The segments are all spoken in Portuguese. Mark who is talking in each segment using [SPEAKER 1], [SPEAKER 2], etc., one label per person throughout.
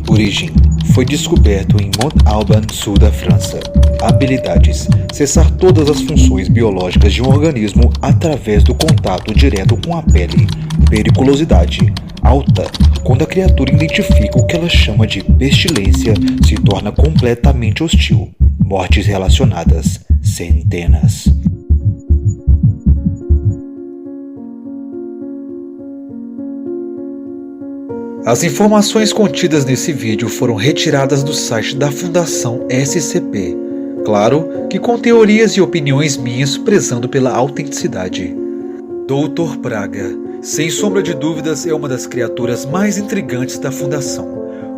[SPEAKER 1] Origem: foi descoberto em Mont Auban, sul da França. Habilidades: cessar todas as funções biológicas de um organismo através do contato direto com a pele. Periculosidade: alta. Quando a criatura identifica o que ela chama de pestilência, se torna completamente hostil. Mortes relacionadas: centenas. As informações contidas nesse vídeo foram retiradas do site da Fundação SCP. Claro que com teorias e opiniões minhas prezando pela autenticidade. Doutor Praga, sem sombra de dúvidas, é uma das criaturas mais intrigantes da Fundação.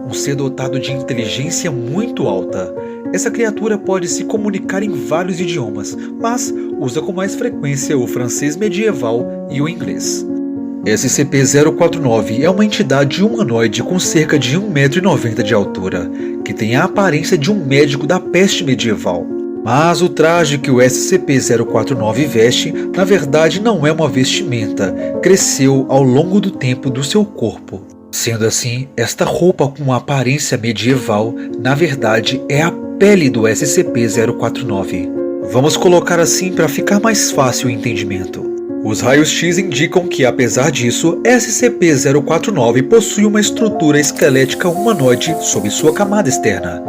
[SPEAKER 1] Um ser dotado de inteligência muito alta. Essa criatura pode se comunicar em vários idiomas, mas usa com mais frequência o francês medieval e o inglês. SCP-049 é uma entidade humanoide com cerca de 1,90 m de altura, que tem a aparência de um médico da peste medieval. Mas o traje que o SCP-049 veste, na verdade não é uma vestimenta, cresceu ao longo do tempo do seu corpo. Sendo assim, esta roupa com uma aparência medieval, na verdade é a pele do SCP-049. Vamos colocar assim para ficar mais fácil o entendimento. Os raios-x indicam que, apesar disso, SCP-049 possui uma estrutura esquelética humanoide sob sua camada externa.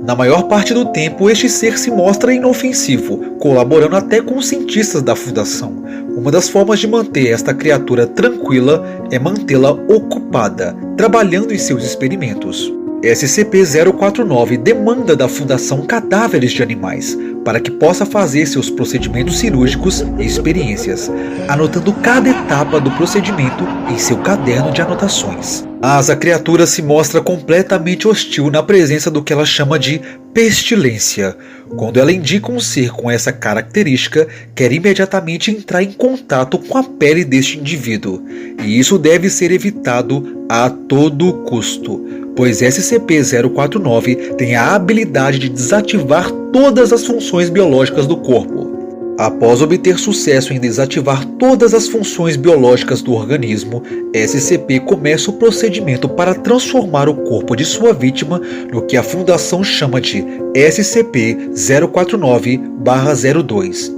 [SPEAKER 1] Na maior parte do tempo, este ser se mostra inofensivo, colaborando até com os cientistas da Fundação. Uma das formas de manter esta criatura tranquila é mantê-la ocupada, trabalhando em seus experimentos. SCP-049 demanda da Fundação cadáveres de animais, para que possa fazer seus procedimentos cirúrgicos e experiências, anotando cada etapa do procedimento em seu caderno de anotações. Mas a criatura se mostra completamente hostil na presença do que ela chama de pestilência. Quando ela indica um ser com essa característica, quer imediatamente entrar em contato com a pele deste indivíduo, e isso deve ser evitado a todo custo, pois SCP-049 tem a habilidade de desativar todas as funções biológicas do corpo. Após obter sucesso em desativar todas as funções biológicas do organismo, SCP começa o procedimento para transformar o corpo de sua vítima no que a Fundação chama de SCP-049-02.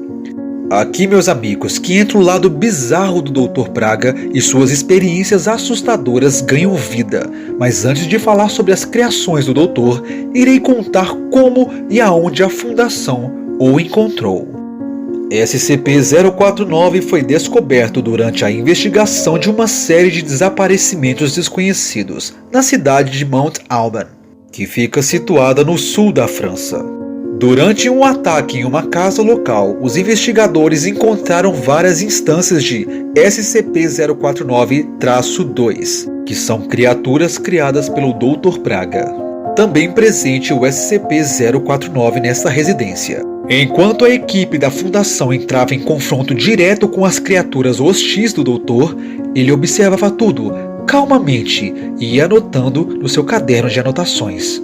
[SPEAKER 1] Aqui, meus amigos, que entra o lado bizarro do Dr. Praga e suas experiências assustadoras ganham vida. Mas antes de falar sobre as criações do Doutor, irei contar como e aonde a Fundação o encontrou. SCP-049 foi descoberto durante a investigação de uma série de desaparecimentos desconhecidos na cidade de Mont Auban, que fica situada no sul da França. Durante um ataque em uma casa local, os investigadores encontraram várias instâncias de SCP-049-2, que são criaturas criadas pelo Dr. Praga. Também presente o SCP-049 nessa residência. Enquanto a equipe da Fundação entrava em confronto direto com as criaturas hostis do Doutor, ele observava tudo calmamente e ia anotando no seu caderno de anotações.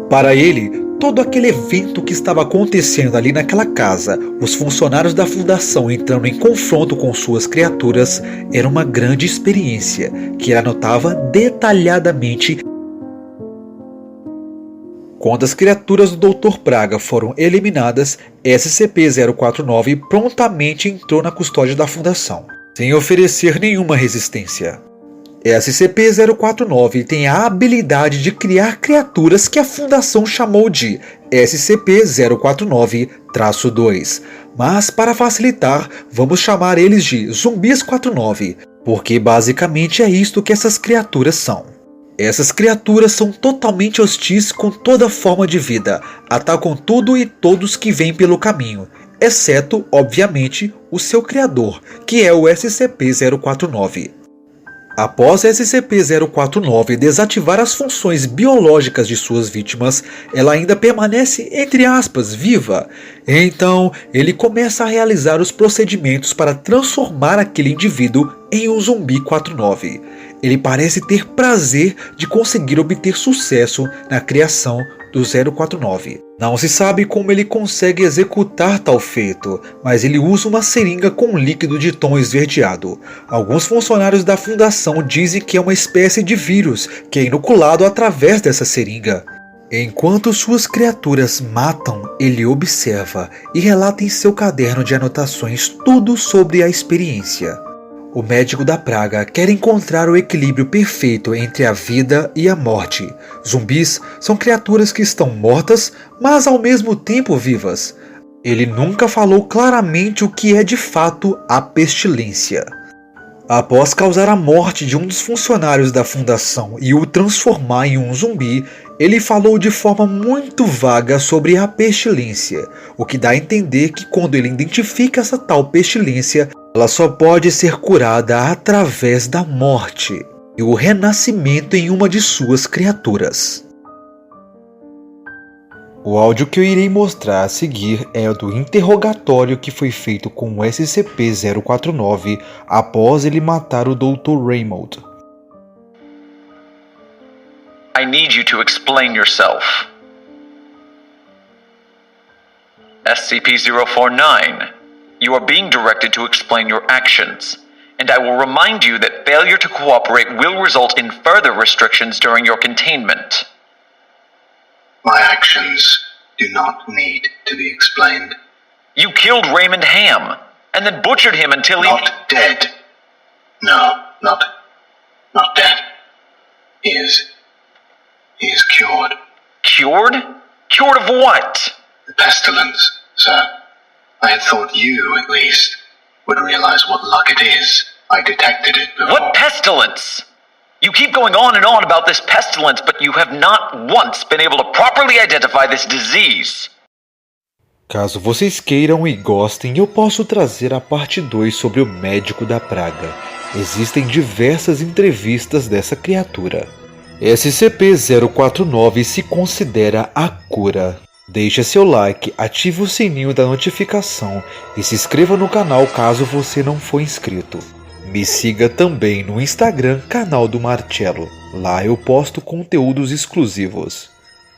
[SPEAKER 1] Para ele, todo aquele evento que estava acontecendo ali naquela casa, os funcionários da Fundação entrando em confronto com suas criaturas, era uma grande experiência que ele anotava detalhadamente. Quando as criaturas do Dr. Praga foram eliminadas, SCP-049 prontamente entrou na custódia da Fundação, sem oferecer nenhuma resistência. SCP-049 tem a habilidade de criar criaturas que a Fundação chamou de SCP-049-2, mas para facilitar, vamos chamar eles de Zumbis 49, porque basicamente é isto que essas criaturas são. Essas criaturas são totalmente hostis com toda forma de vida, atacam tudo e todos que vêm pelo caminho, exceto, obviamente, o seu criador, que é o SCP-049. Após SCP-049 desativar as funções biológicas de suas vítimas, ela ainda permanece, entre aspas, viva. Então, ele começa a realizar os procedimentos para transformar aquele indivíduo em um zumbi 49. Ele parece ter prazer de conseguir obter sucesso na criação do 049. Não se sabe como ele consegue executar tal feito, mas ele usa uma seringa com líquido de tom esverdeado. Alguns funcionários da fundação dizem que é uma espécie de vírus que é inoculado através dessa seringa. Enquanto suas criaturas matam, ele observa e relata em seu caderno de anotações tudo sobre a experiência. O médico da praga quer encontrar o equilíbrio perfeito entre a vida e a morte. Zumbis são criaturas que estão mortas, mas ao mesmo tempo vivas. Ele nunca falou claramente o que é de fato a pestilência. Após causar a morte de um dos funcionários da fundação e o transformar em um zumbi, ele falou de forma muito vaga sobre a pestilência, o que dá a entender que quando ele identifica essa tal pestilência, ela só pode ser curada através da morte e o renascimento em uma de suas criaturas. O áudio que eu irei mostrar a seguir é o do interrogatório que foi feito com o SCP-049 após ele matar o Dr. Raymond.
[SPEAKER 2] I need you to explain yourself. SCP-049, you are being directed to explain your actions, and I will remind you that failure to cooperate will result in further restrictions during your containment.
[SPEAKER 3] My actions do not need to be explained.
[SPEAKER 2] You killed Raymond Ham, and then butchered him until he...
[SPEAKER 3] Not dead. No, not dead. He is cured.
[SPEAKER 2] Cured? Cured of what?
[SPEAKER 3] The pestilence, sir. I had thought you, at least, would realize what luck it is. I detected it before.
[SPEAKER 2] What pestilence? You keep going on and on about this pestilence, but you have not once been able to properly identify this disease.
[SPEAKER 1] Caso vocês queiram e gostem, eu posso trazer a parte 2 sobre o médico da praga. Existem diversas entrevistas dessa criatura. SCP-049 se considera a cura. Deixe seu like, ative o sininho da notificação e se inscreva no canal caso você não for inscrito. Me siga também no Instagram, canal do Marcello. Lá eu posto conteúdos exclusivos.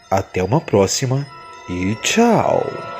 [SPEAKER 1] Até uma próxima e tchau!